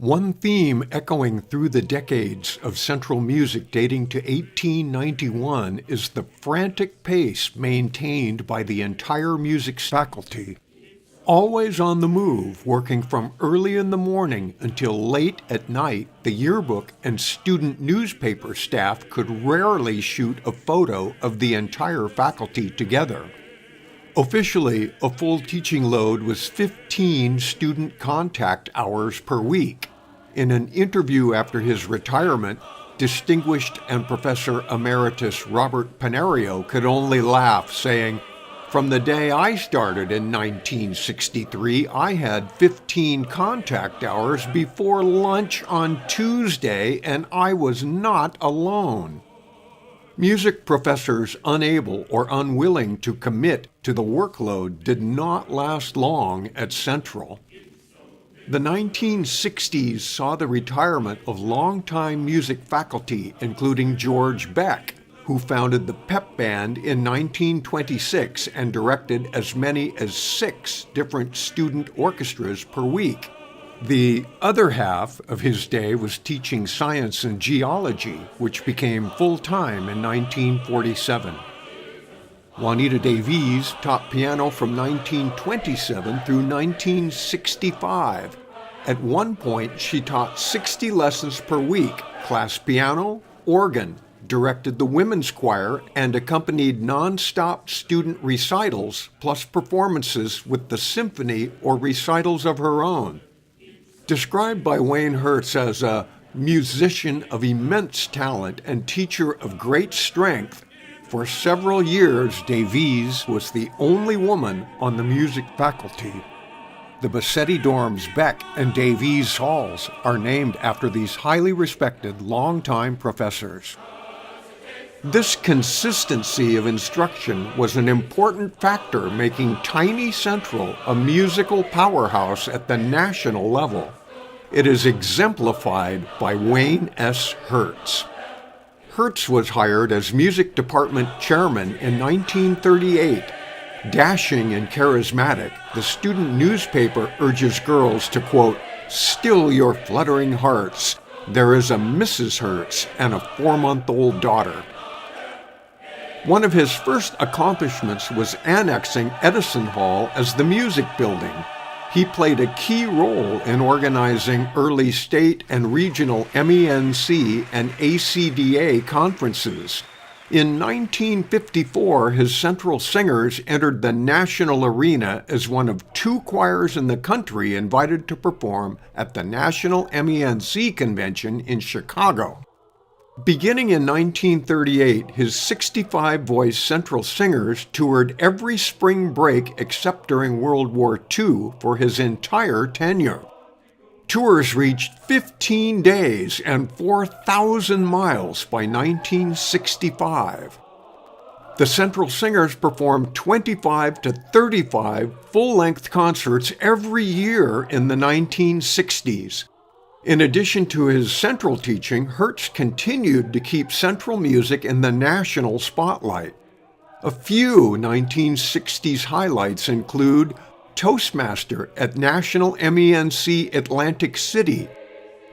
One theme echoing through the decades of Central music dating to 1891 is the frantic pace maintained by the entire music faculty. Always on the move, working from early in the morning until late at night, the yearbook and student newspaper staff could rarely shoot a photo of the entire faculty together. Officially, a full teaching load was 15 student contact hours per week. In an interview after his retirement, distinguished and Professor Emeritus Robert Panario could only laugh, saying, "From the day I started in 1963, I had 15 contact hours before lunch on Tuesday, and I was not alone." Music professors unable or unwilling to commit to the workload did not last long at Central. The 1960s saw the retirement of longtime music faculty, including George Beck, who founded the Pep Band in 1926 and directed as many as 6 different student orchestras per week. The other half of his day was teaching science and geology, which became full-time in 1947. Juanita Davies taught piano from 1927 through 1965. At one point, she taught 60 lessons per week, class piano, organ, directed the women's choir, and accompanied non-stop student recitals, plus performances with the symphony or recitals of her own. Described by Wayne Hertz as a musician of immense talent and teacher of great strength, for several years Davies was the only woman on the music faculty. The Bassetti dorms Beck and Davies halls are named after these highly respected longtime professors. This consistency of instruction was an important factor making Tiny Central a musical powerhouse at the national level. It is exemplified by Wayne S. Hertz. Hertz was hired as music department chairman in 1938. Dashing and charismatic, the student newspaper urges girls to, quote, "still your fluttering hearts. There is a Mrs. Hertz and a 4-month-old daughter." One of his first accomplishments was annexing Edison Hall as the music building. He played a key role in organizing early state and regional MENC and ACDA conferences. In 1954, his Central Singers entered the national arena as one of 2 choirs in the country invited to perform at the National MENC Convention in Chicago. Beginning in 1938, his 65-voice Central Singers toured every spring break except during World War II for his entire tenure. Tours reached 15 days and 4,000 miles by 1965. The Central Singers performed 25 to 35 full-length concerts every year in the 1960s. In addition to his Central teaching, Hertz continued to keep Central music in the national spotlight. A few 1960s highlights include Toastmaster at National MENC Atlantic City,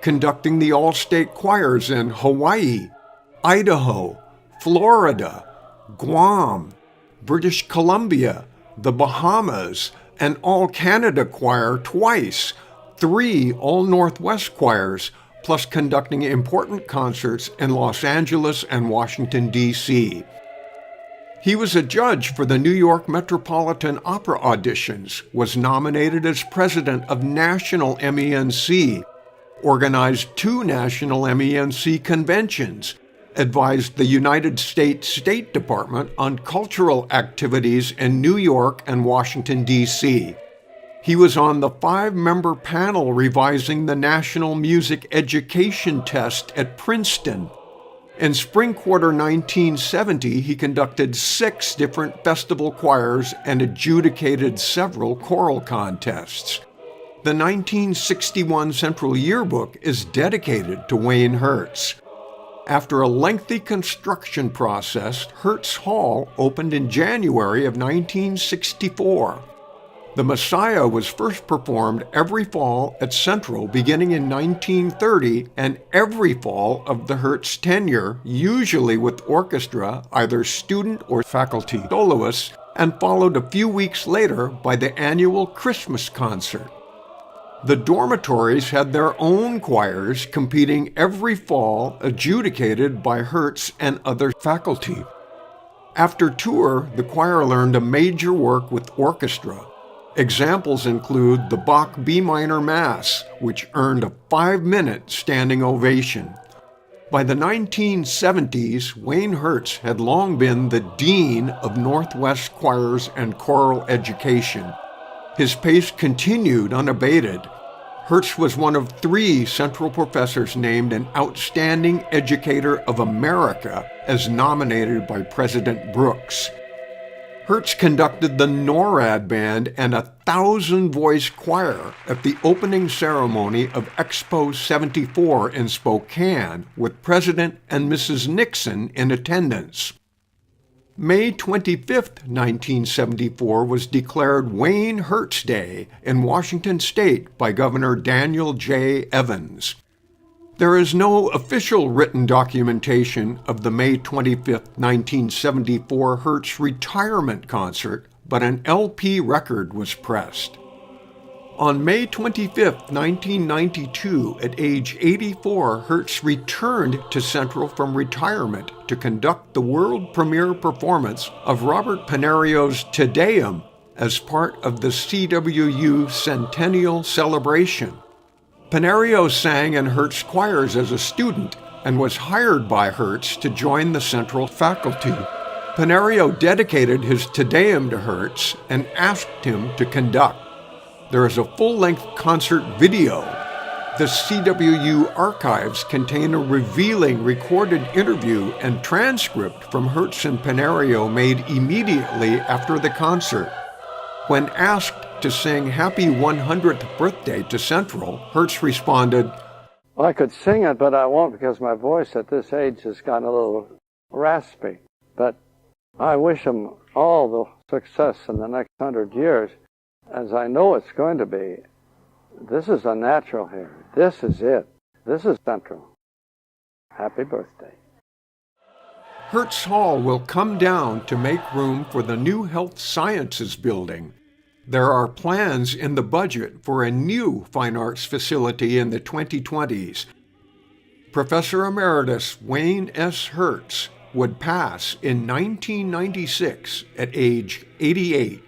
conducting the all-state choirs in Hawaii, Idaho, Florida, Guam, British Columbia, the Bahamas, an all-Canada choir twice, 3 all-Northwest choirs, plus conducting important concerts in Los Angeles and Washington, D.C. He was a judge for the New York Metropolitan Opera auditions, was nominated as president of National MENC, organized 2 national MENC conventions, advised the United States State Department on cultural activities in New York and Washington, D.C. He was on the 5-member panel revising the National Music Education Test at Princeton. In spring quarter 1970, he conducted 6 different festival choirs and adjudicated several choral contests. The 1961 Central Yearbook is dedicated to Wayne Hertz. After a lengthy construction process, Hertz Hall opened in January of 1964. The Messiah was first performed every fall at Central beginning in 1930 and every fall of the Hertz tenure, usually with orchestra, either student or faculty soloists, and followed a few weeks later by the annual Christmas concert. The dormitories had their own choirs competing every fall, adjudicated by Hertz and other faculty. After tour, the choir learned a major work with orchestra. Examples include the Bach B minor Mass, which earned a 5-minute standing ovation. By the 1970s, Wayne Hertz had long been the Dean of Northwest Choirs and Choral Education. His pace continued unabated. Hertz was one of 3 Central professors named an Outstanding Educator of America as nominated by President Brooks. Hertz conducted the NORAD Band and a 1,000-voice choir at the opening ceremony of Expo 74 in Spokane, with President and Mrs. Nixon in attendance. May 25, 1974 was declared Wayne Hertz Day in Washington State by Governor Daniel J. Evans. There is no official written documentation of the May 25, 1974 Hertz retirement concert, but an LP record was pressed. On May 25, 1992, at age 84, Hertz returned to Central from retirement to conduct the world premiere performance of Robert Panario's Te Deum as part of the CWU Centennial Celebration. Panario sang in Hertz choirs as a student and was hired by Hertz to join the Central faculty. Panario dedicated his Te Deum to Hertz and asked him to conduct. There is a full-length concert video. The CWU archives contain a revealing recorded interview and transcript from Hertz and Panario made immediately after the concert. When asked to sing Happy 100th Birthday to Central, Hertz responded, "Well, I could sing it, but I won't because my voice at this age has gotten a little raspy. But I wish them all the success in the next 100 years, as I know it's going to be. This is a natural here. This is it. This is Central. Happy birthday." Hertz Hall will come down to make room for the new Health Sciences Building. There are plans in the budget for a new fine arts facility in the 2020s. Professor Emeritus Wayne S. Hertz would pass in 1996 at age 88.